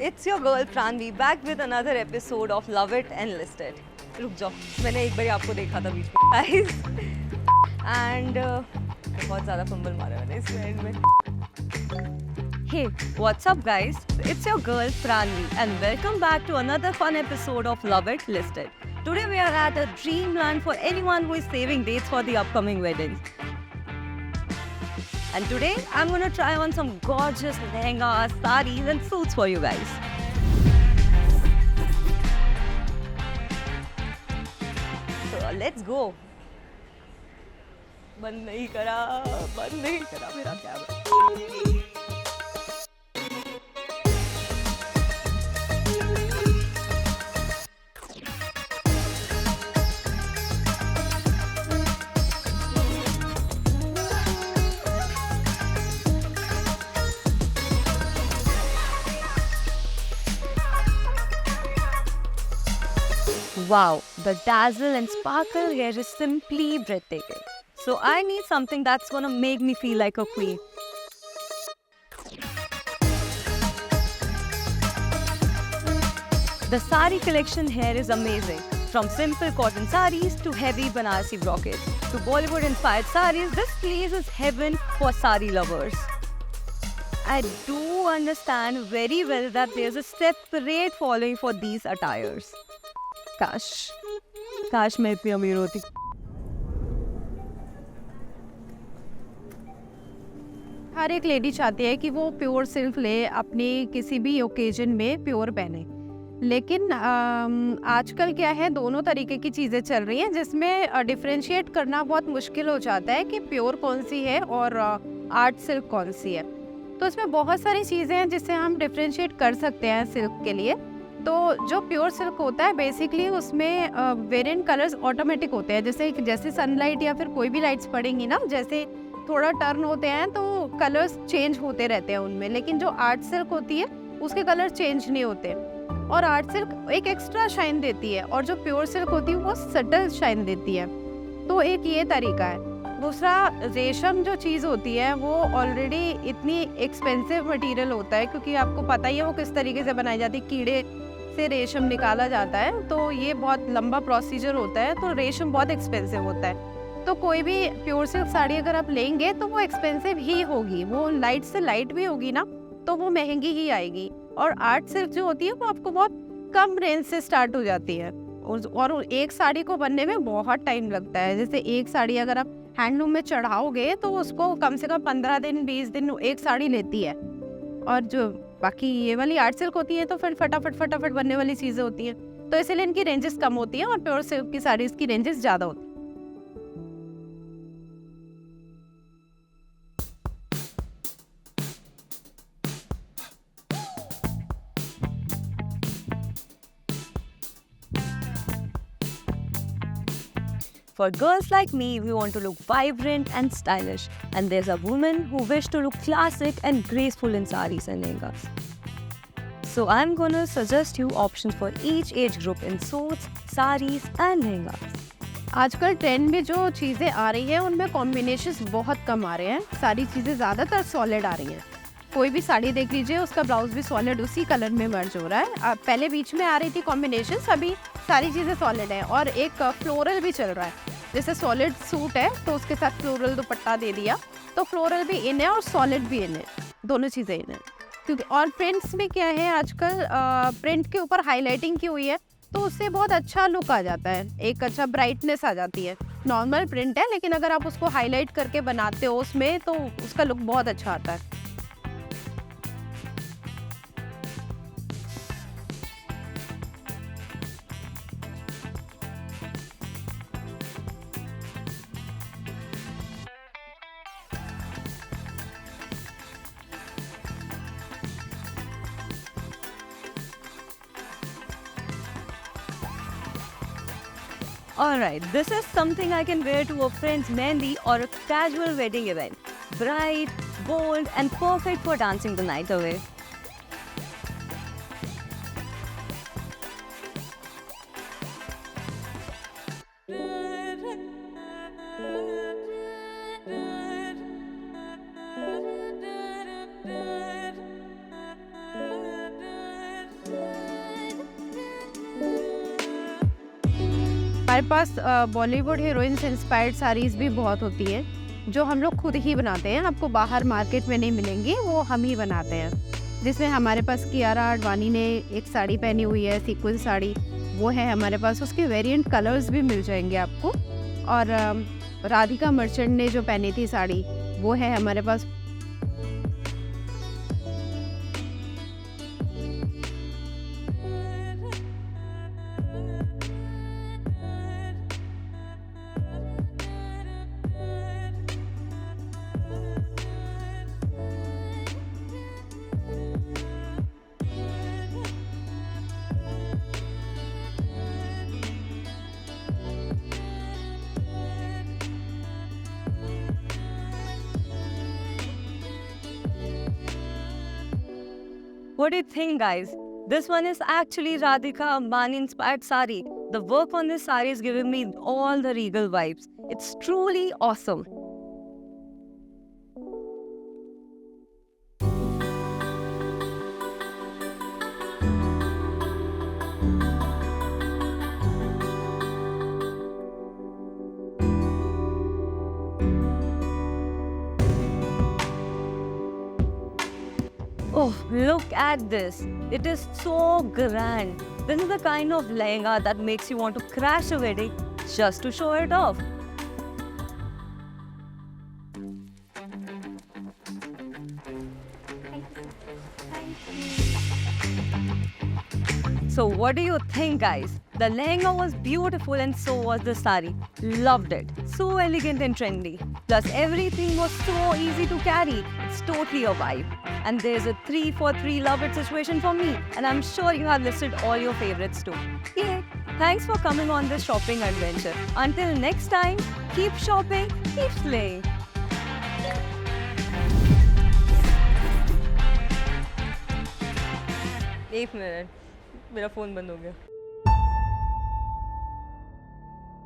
It's your girl Pranvi back with another episode of Love It and List It. रुक जाओ, मैंने एक बार आपको देखा था बीच में guys and बहुत ज़्यादा फंबल मारा मैंने इस एंड में. Hey, what's up guys? It's your girl Pranvi and welcome back to another fun episode of Love It List It. Today we are at a dreamland for anyone who is saving dates for the upcoming weddings. And today, I'm gonna try on some gorgeous lehengas, sarees and suits for you guys. So let's go. बंद नहीं करा मेरा camera. Wow, the dazzle and sparkle here is simply breathtaking. So I need something that's gonna make me feel like a queen. The saree collection here is amazing. From simple cotton sarees to heavy Banarasi brocades to Bollywood-inspired sarees, this place is heaven for saree lovers. I do understand very well that there's a separate following for these attires. काश मैं इतनी अमीर होती. हर एक lady चाहती है कि वो प्योर सिल्क ले अपनी किसी भी ओकेजन में प्योर पहने. लेकिन आजकल क्या है, दोनों तरीके की चीज़ें चल रही हैं जिसमें डिफरेंशिएट करना बहुत मुश्किल हो जाता है कि प्योर कौन सी है और आर्ट सिल्क कौन सी है. तो इसमें बहुत सारी चीज़ें हैं जिससे हम डिफरेंशिएट कर सकते हैं सिल्क के लिए. तो जो प्योर सिल्क होता है बेसिकली उसमें वेरिएंट कलर्स ऑटोमेटिक होते हैं. जैसे सनलाइट या फिर कोई भी लाइट्स पड़ेंगी ना, जैसे थोड़ा टर्न होते हैं तो कलर्स चेंज होते रहते हैं उनमें. लेकिन जो आर्ट सिल्क होती है उसके कलर चेंज नहीं होते और आर्ट सिल्क एक एक्स्ट्रा शाइन देती है और जो प्योर सिल्क होती है वो सटल शाइन देती है. तो एक ये तरीका है. दूसरा, रेशम जो चीज़ होती है वो ऑलरेडी इतनी एक्सपेंसिव मटेरियल होता है क्योंकि आपको पता ही है वो किस तरीके से बनाई जाती है. कीड़े से रेशम निकाला जाता है तो ये बहुत लंबा प्रोसीजर होता है. तो रेशम बहुत एक्सपेंसिव होता है. तो कोई भी प्योर सिल्क साड़ी अगर आप लेंगे तो वो एक्सपेंसिव ही होगी. वो लाइट से लाइट भी होगी ना तो वो महंगी ही आएगी. और आर्ट सिल्क जो होती है वो आपको बहुत कम रेंज से स्टार्ट हो जाती है और एक साड़ी को बनने में बहुत टाइम लगता है. जैसे एक साड़ी अगर आप हैंडलूम में चढ़ाओगे तो उसको कम से कम 15 दिन 20 दिन एक साड़ी लेती है. और जो बाकी ये वाली आर्ट सिल्क होती है तो फिर फटाफट बनने वाली चीज़ें होती हैं. तो इसलिए इनकी रेंजेस कम होती हैं और प्योर सिल्क की साड़ीज़ की रेंजेस ज़्यादा होती हैं. For girls like me, we want to look vibrant and stylish. And there's a woman who wishes to look classic and graceful in sarees and lehengas. So I'm gonna suggest you options for each age group in suits, sarees and lehengas. आजकल trend में जो चीज़ें आ रही हैं उनमें combinations बहुत कम आ रहे हैं. सारी चीज़ें ज़्यादातर सॉलिड आ रही हैं. कोई भी साड़ी देख लीजिए उसका ब्लाउज भी सॉलिड उसी कलर में मर्ज हो रहा है. पहले बीच में आ रही थी कॉम्बिनेशंस, अभी सारी चीज़ें सॉलिड हैं. और एक फ्लोरल भी चल रहा है. जैसे सॉलिड सूट है तो उसके साथ फ्लोरल दुपट्टा दे दिया तो फ्लोरल भी इन है और सॉलिड भी इन है. दोनों चीज़ें इन है क्योंकि और प्रिंट्स में क्या है, आजकल प्रिंट के ऊपर हाईलाइटिंग की हुई है तो उससे बहुत अच्छा लुक आ जाता है. एक अच्छा ब्राइटनेस आ जाती है. नॉर्मल प्रिंट है लेकिन अगर आप उसको हाईलाइट करके बनाते हो उसमें तो उसका लुक बहुत अच्छा आता है. Alright, this is something I can wear to a friend's mehndi or a casual wedding event. Bright, bold and perfect for dancing the night away. हमारे पास बॉलीवुड हीरोइन से इंस्पायर्ड साड़ीज़ भी बहुत होती हैं, जो हम लोग खुद ही बनाते हैं, आपको बाहर मार्केट में नहीं मिलेंगी, वो हम ही बनाते हैं। जिसमें हमारे पास कियारा आडवाणी ने एक साड़ी पहनी हुई है, सीक्वेंस साड़ी, वो है हमारे पास। उसके वेरिएंट कलर्स भी मिल जाएंगे आपको। और राधिका मर्चेंट ने जो पहनी थी साड़ी, वो है हमारे पास। What do you think, guys? This one is actually Radhika Ambani inspired sari. The work on this sari is giving me all the regal vibes. It's truly awesome. Oh, look at this. It is so grand. This is the kind of lehenga that makes you want to crash a wedding just to show it off. So what do you think, guys? The lehenga was beautiful and so was the sari. Loved it. So elegant and trendy. Plus everything was so easy to carry. It's totally a vibe. And there's a 3 for 3 love it situation for me. And I'm sure you have listed all your favorites too. Yay! Thanks for coming on this shopping adventure. Until next time, keep shopping, keep slaying. एक minute, मेरा phone बंद हो गया।